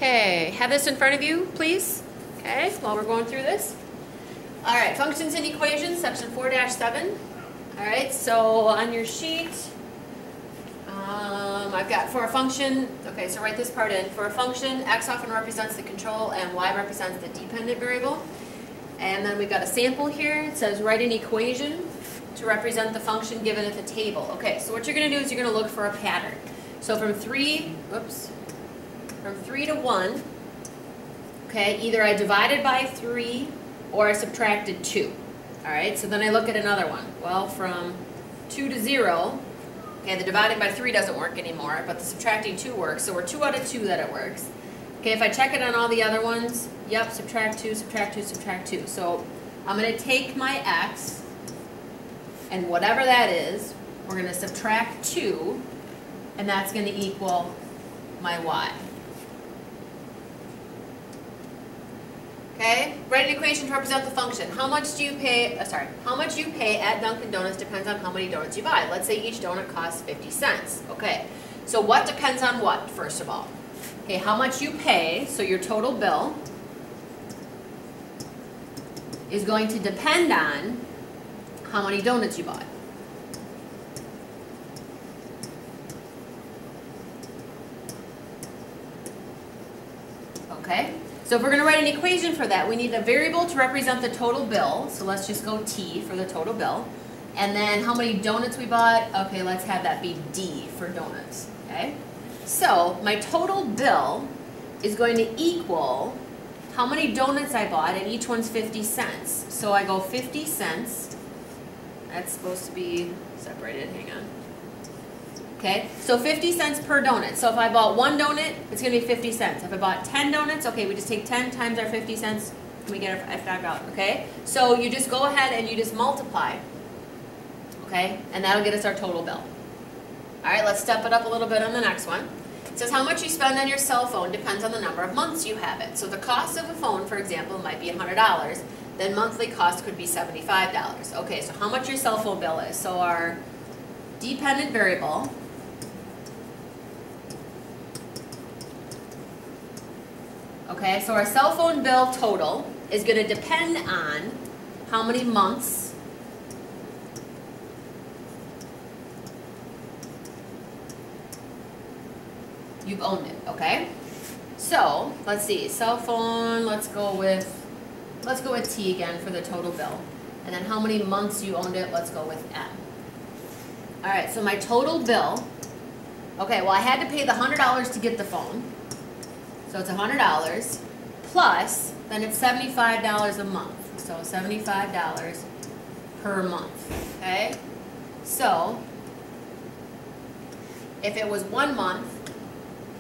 Okay, have this in front of you, please. Okay, while we're going through this. All right, functions and equations, section 4-7. All right, so on your sheet, I've got for a function, okay, so write this part in. For a function, x often represents the control and y represents the dependent variable. And then we've got a sample here. It says write an equation to represent the function given at the table. Okay, so what you're going to do is you're going to look for a pattern. So from 3 to 1, okay, either I divided by 3 or I subtracted 2. All right, so then I look at another one. Well, from 2 to 0, okay, the dividing by 3 doesn't work anymore, but the subtracting 2 works, so we're 2 out of 2 that it works. Okay, if I check it on all the other ones, yep, subtract 2, subtract 2, subtract 2. So I'm going to take my x, and whatever that is, we're going to subtract 2, and that's going to equal my y. Okay, write an equation to represent the function. How much do you pay, how much you pay at Dunkin' Donuts depends on how many donuts you buy. Let's say each donut costs 50 cents. Okay, so what depends on what, first of all? Okay, how much you pay, so your total bill, is going to depend on how many donuts you bought. Okay, so if we're going to write an equation for that, we need a variable to represent the total bill. So let's just go T for the total bill. And then how many donuts we bought, okay, let's have that be D for donuts. Okay, so my total bill is going to equal how many donuts I bought, and each one's 50 cents. So I go 50 cents. That's supposed to be separated, hang on. Okay, so 50 cents per donut. So if I bought one donut, it's going to be 50 cents. If I bought 10 donuts, okay, we just take 10 times our 50 cents, and we get our $5 out, okay? So you just go ahead and you just multiply, okay? And that'll get us our total bill. All right, let's step it up a little bit on the next one. It says how much you spend on your cell phone depends on the number of months you have it. So the cost of a phone, for example, might be $100. Then monthly cost could be $75. Okay, so how much your cell phone bill is. So our dependent variable, okay, so our cell phone bill total is going to depend on how many months you've owned it, okay? So, let's see, cell phone, let's go with T again for the total bill. And then how many months you owned it, let's go with M. All right, so my total bill, okay, well I had to pay the $100 to get the phone. So it's $100 plus, then it's $75 a month. So $75 per month, okay? So, if it was 1 month,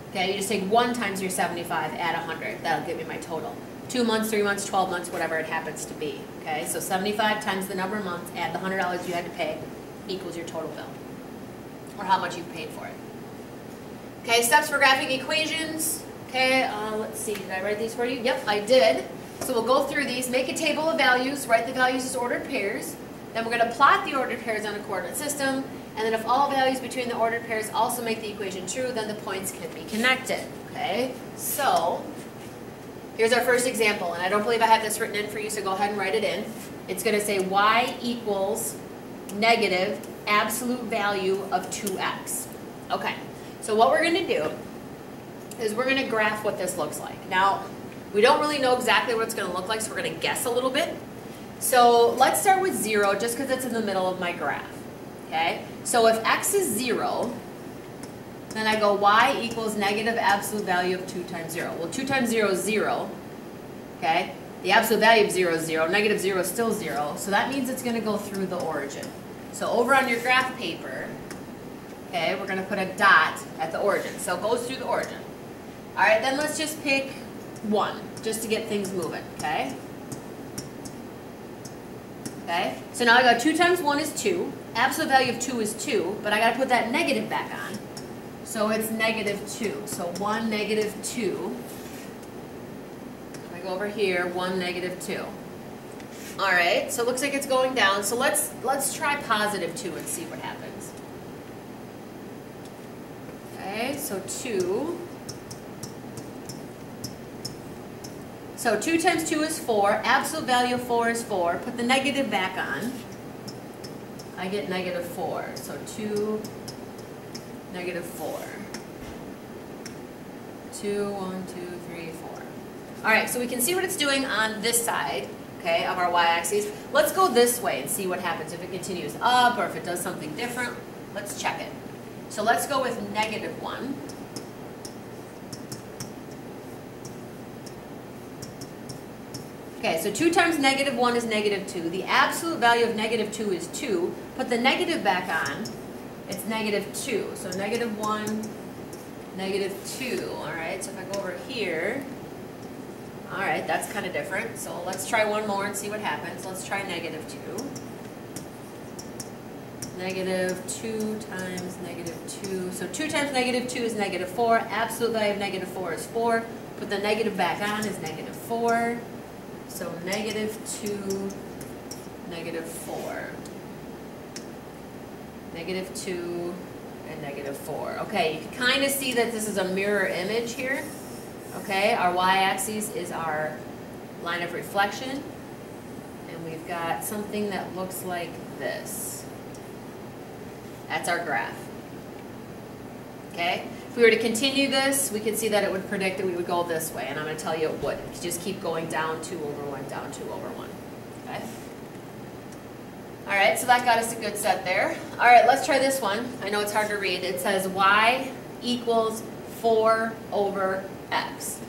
okay, you just take 1 times your 75, add 100. That'll give me my total. 2 months, 3 months, 12 months, whatever it happens to be. Okay, so 75 times the number of months, add the $100 you had to pay, equals your total bill, or how much you paid for it. Okay, steps for graphing equations. Okay, let's see, did I write these for you? Yep, I did. So we'll go through these. Make a table of values, write the values as ordered pairs. Then we're going to plot the ordered pairs on a coordinate system. And then if all values between the ordered pairs also make the equation true, then the points can be connected. Okay, so here's our first example. And I don't believe I have this written in for you, so go ahead and write it in. It's going to say y equals negative absolute value of 2x. Okay, so what we're going to do is we're going to graph what this looks like. Now, we don't really know exactly what it's going to look like, so we're going to guess a little bit. So let's start with 0, just because it's in the middle of my graph. Okay, so if x is 0, then I go y equals negative absolute value of 2 times 0. Well, 2 times 0 is 0. Okay, the absolute value of 0 is 0. Negative 0 is still 0. So that means it's going to go through the origin. So over on your graph paper, okay, we're going to put a dot at the origin. So it goes through the origin. All right, then let's just pick 1, just to get things moving, okay? Okay, so now I got 2 times 1 is 2. Absolute value of 2 is 2, but I got to put that negative back on. So it's negative 2. So 1, negative 2. I go over here, 1, negative 2. All right, so it looks like it's going down. So let's try positive 2 and see what happens. Okay, so 2 So 2 times 2 is 4. Absolute value of 4 is 4. Put the negative back on. I get negative 4. So 2, negative 4. 2, 1, 2, 3, 4. All right, so we can see what it's doing on this side, okay, of our y-axis. Let's go this way and see what happens if it continues up or if it does something different. Let's check it. So let's go with negative 1. Okay, so 2 times negative 1 is negative 2. The absolute value of negative 2 is 2. Put the negative back on. It's negative 2. So negative 1, negative 2. All right, so if I go over here, all right, that's kind of different. So let's try one more and see what happens. Let's try negative 2. Negative 2 times negative 2. So 2 times negative 2 is negative 4. Absolute value of negative 4 is 4. Put the negative back on is negative 4. So negative 2, negative 4. Negative 2 and negative 4. Okay, you can kind of see that this is a mirror image here. Okay, our y-axis is our line of reflection. And we've got something that looks like this. That's our graph. Okay? If we were to continue this, we could see that it would predict that we would go this way, and I'm going to tell you it would. Just keep going down 2 over 1, down 2 over 1. Okay? All right, so that got us a good set there. All right, let's try this one. I know it's hard to read. It says y equals 4 over x.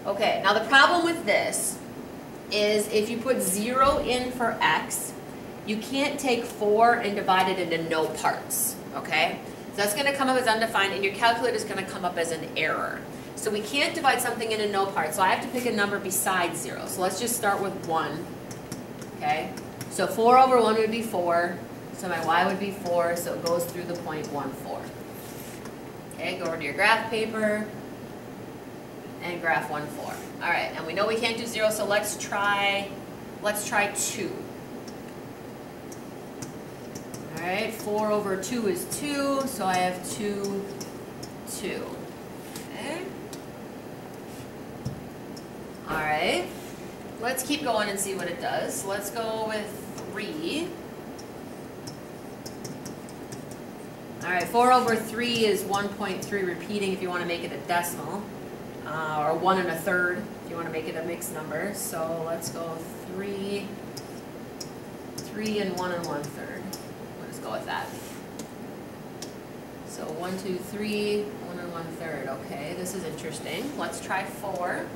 Okay, now the problem with this is if you put 0 in for x, you can't take 4 and divide it into no parts. Okay? So that's going to come up as undefined, and your calculator is going to come up as an error. So we can't divide something into no parts, so I have to pick a number besides 0. So let's just start with 1. Okay? So 4 over 1 would be 4. So my y would be 4, so it goes through the point 1, 4. Okay, go over to your graph paper and graph 1, 4. All right, and we know we can't do 0, so let's try 2. All right, 4 over 2 is 2, so I have 2, 2. Okay. All right, let's keep going and see what it does. Let's go with 3. All right, 4 over 3 is 1.3, repeating if you want to make it a decimal, or 1 1/3 if you want to make it a mixed number. So let's go 3 and 1 1/3. Go with that. So 1, 2, 3, 1 1/3. Okay, this is interesting. Let's try 4.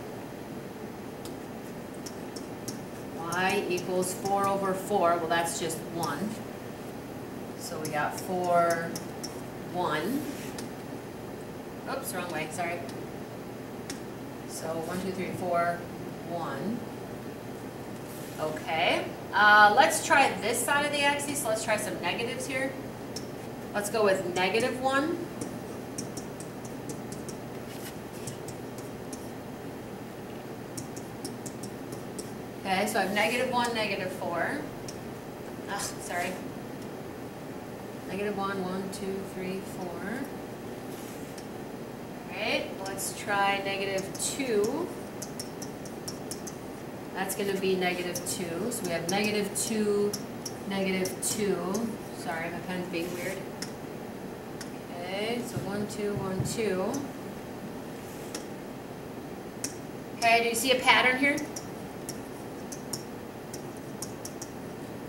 Y equals 4 over 4. Well, that's just 1. So we got 4, 1. Oops, wrong way, sorry. So 1, 2, 3, 4, 1. Okay. Let's try this side of the axis. Let's try some negatives here. Let's go with negative 1. Okay, so I have negative 1, negative 4. Oh, sorry. Negative 1, 1, 2, 3, 4. Alright, let's try negative 2. That's going to be negative 2. So we have negative 2, negative 2. Sorry, my pen's being weird. Okay, so 1, 2, 1, 2. Okay, do you see a pattern here?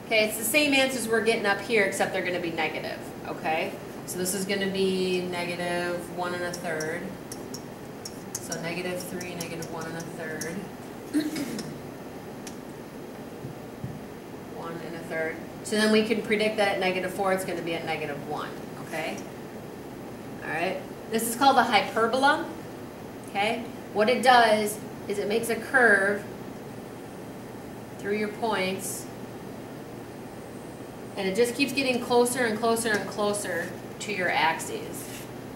Okay, it's the same answers we're getting up here, except they're going to be negative. Okay, so this is going to be negative 1 1/3. So negative 3, negative 1 1/3. 1 1/3. So then we can predict that at negative 4, it's going to be at negative 1. Okay? Alright? This is called a hyperbola. Okay? What it does is it makes a curve through your points, and it just keeps getting closer and closer and closer to your axes.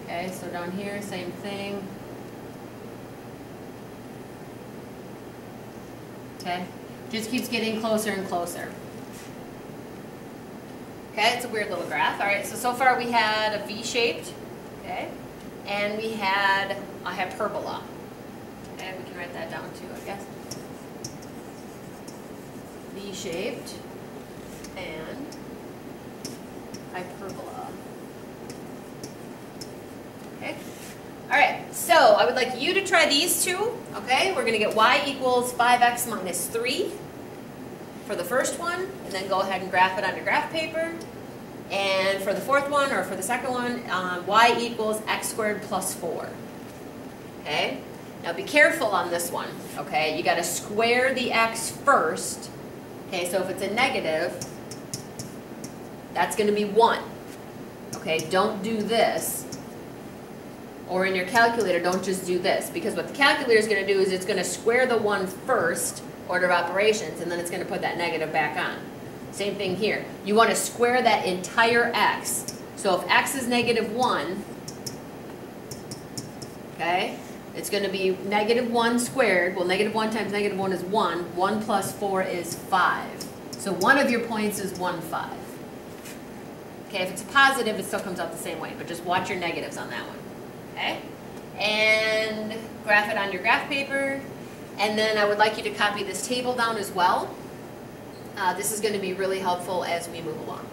Okay? So down here, same thing. Okay? Just keeps getting closer and closer. Okay, it's a weird little graph. All right, so far we had a V-shaped, okay, and we had a hyperbola. And we can can write that down too, I guess. V-shaped and hyperbola. Okay. All right, so I would like you to try these two, okay? We're going to get y equals 5x minus 3 for the first one, and then go ahead and graph it on your graph paper. And for the fourth one, or for the second one, y equals x squared plus 4. Okay? Now be careful on this one, okay? You got to square the x first. Okay, so if it's a negative, that's going to be 1. Okay, don't do this. Or in your calculator, don't just do this, because what the calculator is going to do is it's going to square the 1 first, order of operations, and then it's going to put that negative back on. Same thing here. You want to square that entire x. So if x is negative 1, okay, it's going to be negative 1 squared. Well, negative 1 times negative 1 is 1. 1 plus 4 is 5. So one of your points is 1, 5. Okay, if it's a positive, it still comes out the same way, but just watch your negatives on that one. Okay, and graph it on your graph paper, and then I would like you to copy this table down as well. This is going to be really helpful as we move along.